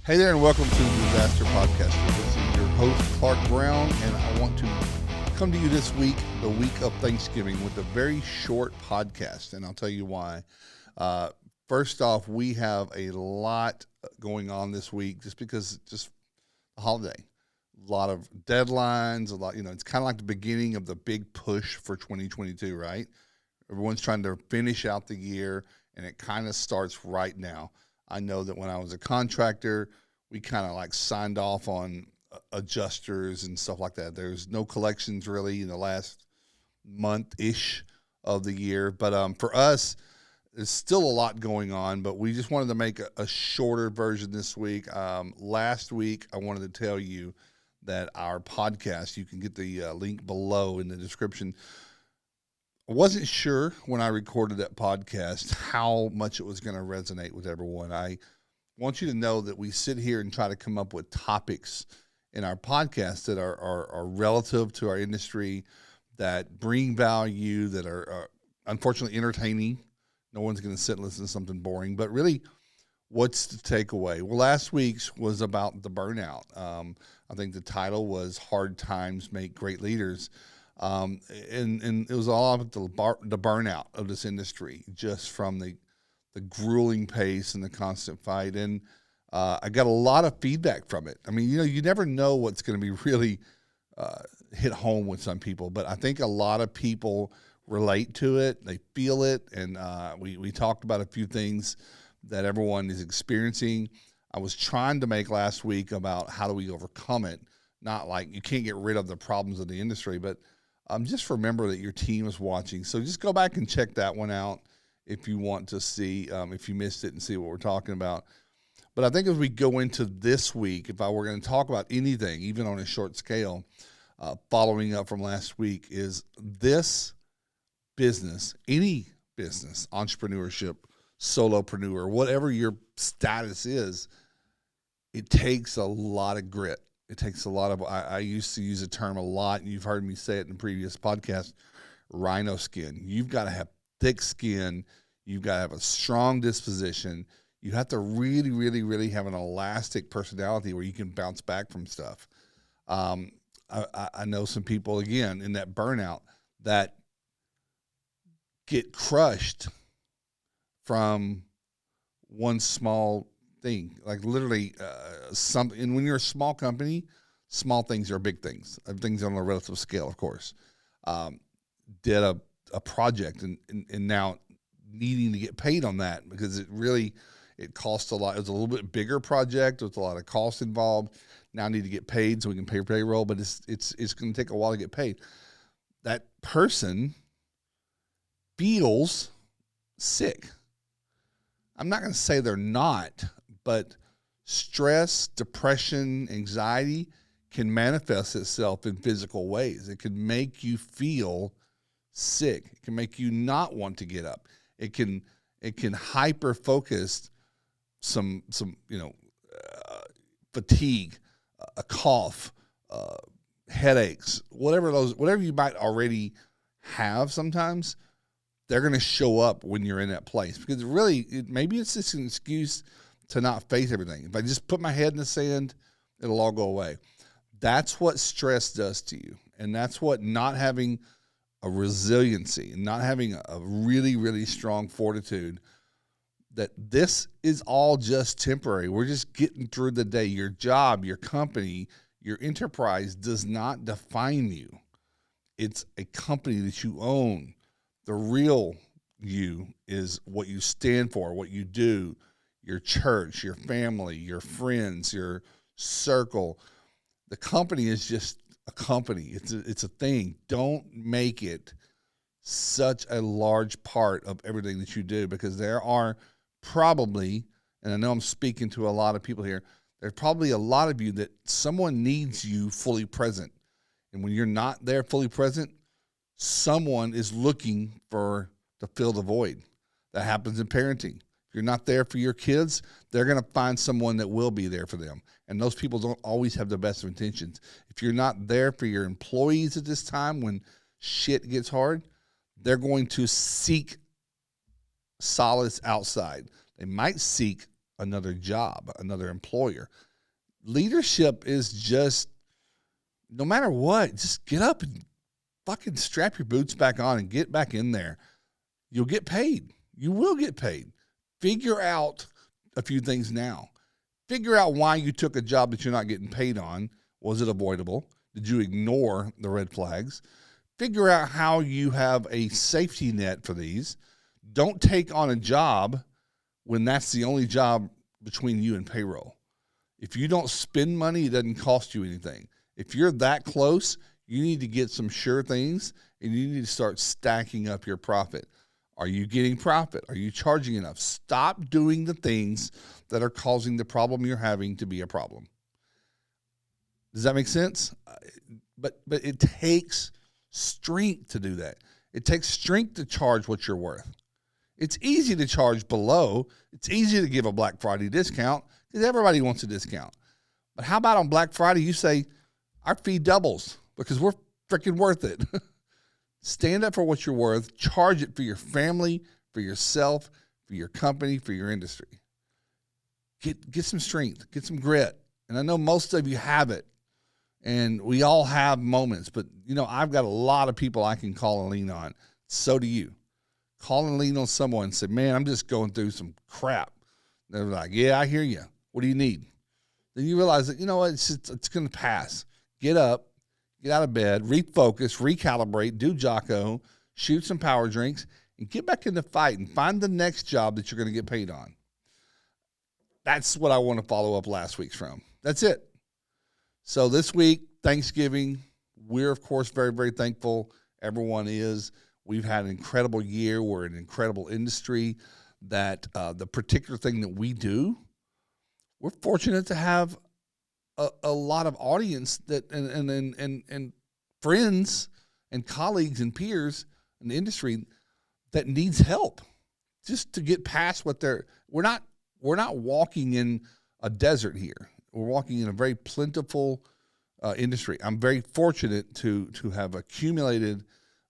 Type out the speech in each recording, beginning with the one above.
Hey there, and welcome to the Disaster Podcast. This is your host, Clark Brown, and I want to come to you this week, the week of Thanksgiving, with a very short podcast, and I'll tell you why. First off, we have a lot going on this week just because just a holiday. A lot of deadlines, it's kind of like the beginning of the big push for 2022, right? Everyone's trying to finish out the year, and it kind of starts right now. I know that when I was a contractor, we kind of like signed off on adjusters and stuff like that. There's no collections really in the last month-ish of the year. But for us, there's still a lot going on, but we just wanted to make a shorter version this week. Last week, I wanted to tell you that our podcast, you can get the link below in the description. I wasn't sure when I recorded that podcast how much it was going to resonate with everyone. I want you to know that we sit here and try to come up with topics in our podcast that are relative to our industry, that bring value, that are unfortunately entertaining. No one's going to sit and listen to something boring, but really, what's the takeaway? Well, last week's was about the burnout. I think the title was Hard Times Make Great Leaders. And it was all about the burnout of this industry, just from the grueling pace and the constant fight. And I got a lot of feedback from it. I mean, you never know what's going to be really hit home with some people, but I think a lot of people relate to it. They feel it. And we talked about a few things that everyone is experiencing. I was trying to make last week about how do we overcome it. Not like you can't get rid of the problems of the industry, but just remember that your team is watching. So just go back and check that one out if you want to see, if you missed it and see what we're talking about. But I think as we go into this week, if I were going to talk about anything, even on a short scale, following up from last week, is this business, any business, entrepreneurship, solopreneur, whatever your status is, it takes a lot of grit. It takes a lot of, I used to use a term a lot, and you've heard me say it in previous podcasts, rhino skin. You've got to have thick skin. You've got to have a strong disposition. You have to really, really, really have an elastic personality where you can bounce back from stuff. I know some people, again, in that burnout that get crushed from one small thing, like literally and when you're a small company, small things are big things. Things on a relative scale, of course. Did a project and now needing to get paid on that because it cost a lot. It was a little bit bigger project with a lot of costs involved. Now I need to get paid so we can pay payroll, but it's going to take a while to get paid. That person feels sick. I'm not going to say they're not, but stress, depression, anxiety can manifest itself in physical ways. It can make you feel sick. It can make you not want to get up. It can hyper focus some fatigue, a cough, headaches, whatever you might already have. Sometimes they're going to show up when you're in that place because maybe it's just an excuse to not face everything. If I just put my head in the sand, it'll all go away. That's what stress does to you. And that's what not having a resiliency and not having a really, really strong fortitude, that this is all just temporary. We're just getting through the day. Your job, your company, your enterprise does not define you. It's a company that you own. The real you is what you stand for, what you do, your church, your family, your friends, your circle. The company is just a company. It's a thing. Don't make it such a large part of everything that you do, because there are probably, and I know I'm speaking to a lot of people here, there's probably a lot of you that someone needs you fully present. And when you're not there fully present, someone is looking to fill the void. That happens in parenting. If you're not there for your kids, they're going to find someone that will be there for them. And those people don't always have the best of intentions. If you're not there for your employees at this time when shit gets hard, they're going to seek solace outside. They might seek another job, another employer. Leadership is just, no matter what, just get up and fucking strap your boots back on and get back in there. You'll get paid. You will get paid. Figure out a few things now. Figure out why you took a job that you're not getting paid on. Was it avoidable? Did you ignore the red flags? Figure out how you have a safety net for these. Don't take on a job when that's the only job between you and payroll. If you don't spend money, it doesn't cost you anything. If you're that close, you need to get some sure things, and you need to start stacking up your profit. Are you getting profit? Are you charging enough? Stop doing the things that are causing the problem you're having to be a problem. Does that make sense? But it takes strength to do that. It takes strength to charge what you're worth. It's easy to charge below. It's easy to give a Black Friday discount because everybody wants a discount. But how about on Black Friday, you say, our fee doubles because we're freaking worth it. Stand up for what you're worth. Charge it for your family, for yourself, for your company, for your industry. Get some strength. Get some grit. And I know most of you have it. And we all have moments. But, I've got a lot of people I can call and lean on. So do you. Call and lean on someone and say, man, I'm just going through some crap. They're like, yeah, I hear you. What do you need? Then you realize that, it's going to pass. Get up. Get out of bed, refocus, recalibrate, do Jocko, shoot some power drinks, and get back in the fight and find the next job that you're going to get paid on. That's what I want to follow up last week's from. That's it. So this week, Thanksgiving, we're, of course, very, very thankful. Everyone is. We've had an incredible year. We're an incredible industry that the particular thing that we do, we're fortunate to have a lot of audience that and friends and colleagues and peers in the industry that needs help just to get past what we're not walking in a desert here. We're walking in a very plentiful industry. I'm very fortunate to have accumulated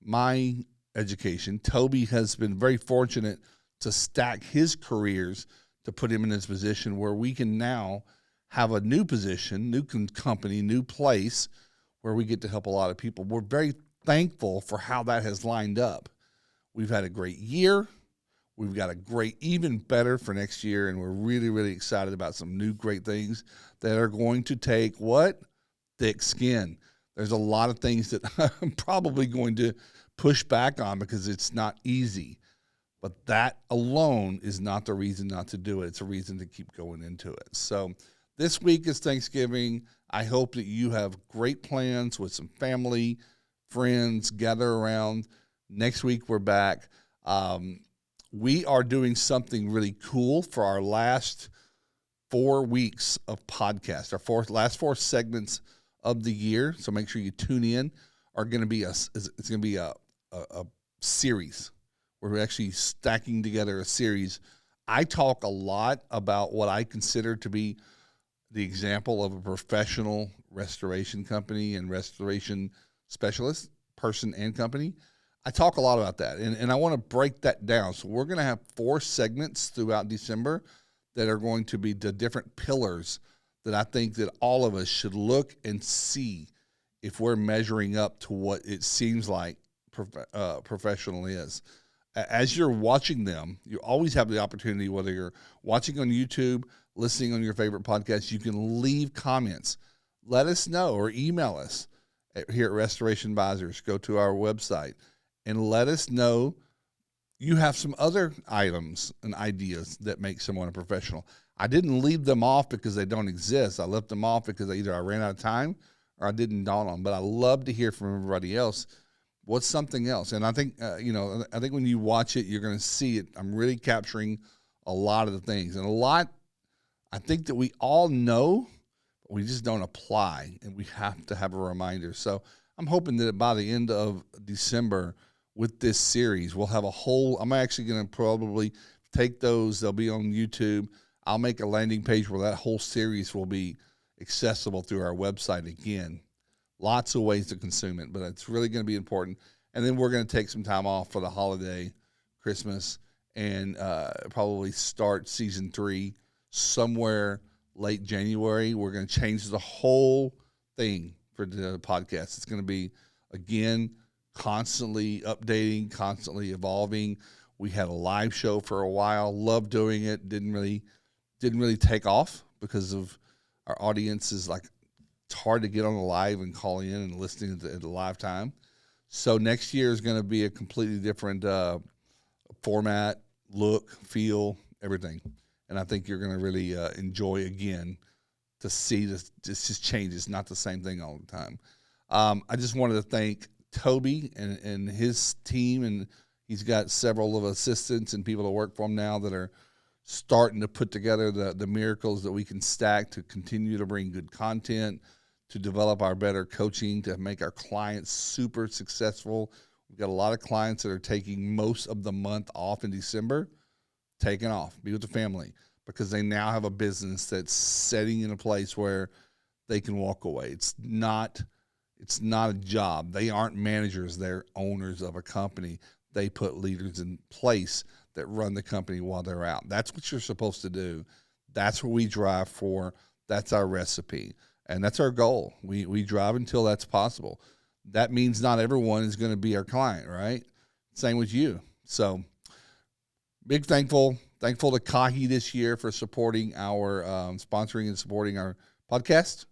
my education. Toby has been very fortunate to stack his careers to put him in this position where we can now have a new position, new company, new place where we get to help a lot of people. We're very thankful for how that has lined up. We've had a great year. We've got a great, even better for next year, and we're really, really excited about some new great things that are going to take what? Thick skin. There's a lot of things that I'm probably going to push back on because it's not easy. But that alone is not the reason not to do it. It's a reason to keep going into it. So this week is Thanksgiving. I hope that you have great plans with some family, friends, gather around. Next week, we're back. We are doing something really cool for our last 4 weeks of podcast. Our last four segments of the year. So make sure you tune in. Are going to be it's going to be a series. We're actually stacking together a series. I talk a lot about what I consider to be the example of a professional restoration company and restoration specialist, person and company. I talk a lot about that, and I want to break that down. So we're going to have 4 segments throughout December that are going to be the different pillars that I think that all of us should look and see if we're measuring up to what it seems like professional is. As you're watching them, you always have the opportunity, whether you're watching on YouTube, listening on your favorite podcast, you can leave comments. Let us know or email us here at Restoration Advisors. Go to our website and let us know you have some other items and ideas that make someone a professional. I didn't leave them off because they don't exist. I left them off because either I ran out of time or I didn't dawn on them. But I love to hear from everybody else. What's something else? And I think, I think when you watch it, you're going to see it. I'm really capturing a lot of the things. And a lot, I think that we all know, but we just don't apply. And we have to have a reminder. So I'm hoping that by the end of December with this series, we'll have I'm actually going to probably take those. They'll be on YouTube. I'll make a landing page where that whole series will be accessible through our website again. Lots of ways to consume it, but it's really going to be important. And then we're going to take some time off for the holiday, Christmas, and probably start season 3 somewhere late January. We're going to change the whole thing for the podcast. It's going to be, again, constantly updating, constantly evolving. We had a live show for a while. Loved doing it. Didn't really take off because of our audience is like, it's hard to get on the live and call in and listening at the live time. So next year is going to be a completely different format, look, feel, everything. And I think you're going to really enjoy again to see this just change. It's not the same thing all the time. I just wanted to thank Toby and his team, and he's got several of assistants and people that work for him now that are starting to put together the miracles that we can stack to continue to bring good content, to develop our better coaching, to make our clients super successful. We've got a lot of clients that are taking most of the month off in December, taking off, be with the family, because they now have a business that's setting in a place where they can walk away. It's not a job. They aren't managers. They're owners of a company. They put leaders in place that run the company while they're out. That's what you're supposed to do. That's what we drive for. That's our recipe. And that's our goal. We drive until that's possible. That means not everyone is going to be our client, right? Same with you. So big thankful to Kahi this year for supporting our, sponsoring and supporting our podcast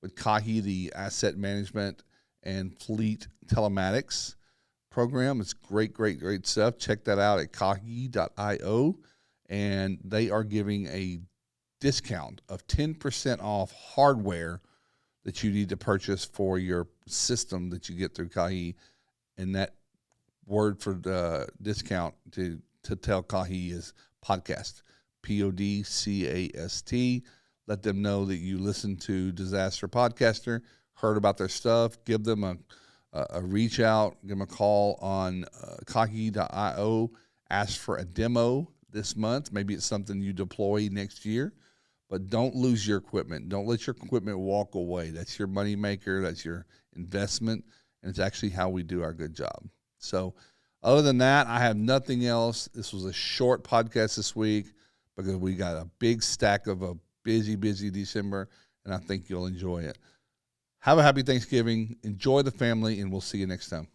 with Kahi, the asset management and fleet telematics program. It's great stuff. Check that out at kahi.io. And they are giving a discount of 10% off hardware that you need to purchase for your system that you get through Kahi. And that word for the discount to tell Kahi is podcast, PODCAST. Let them know that you listen to Disaster Podcaster, heard about their stuff. Give them a reach out, give them a call on kahi.io. Ask for a demo this month. Maybe it's something you deploy next year, but don't lose your equipment. Don't let your equipment walk away. That's your money maker. That's your investment, and it's actually how we do our good job. So other than that, I have nothing else. This was a short podcast this week because we got a big stack of a busy December, and I think you'll enjoy it. Have a happy Thanksgiving. Enjoy the family, and we'll see you next time.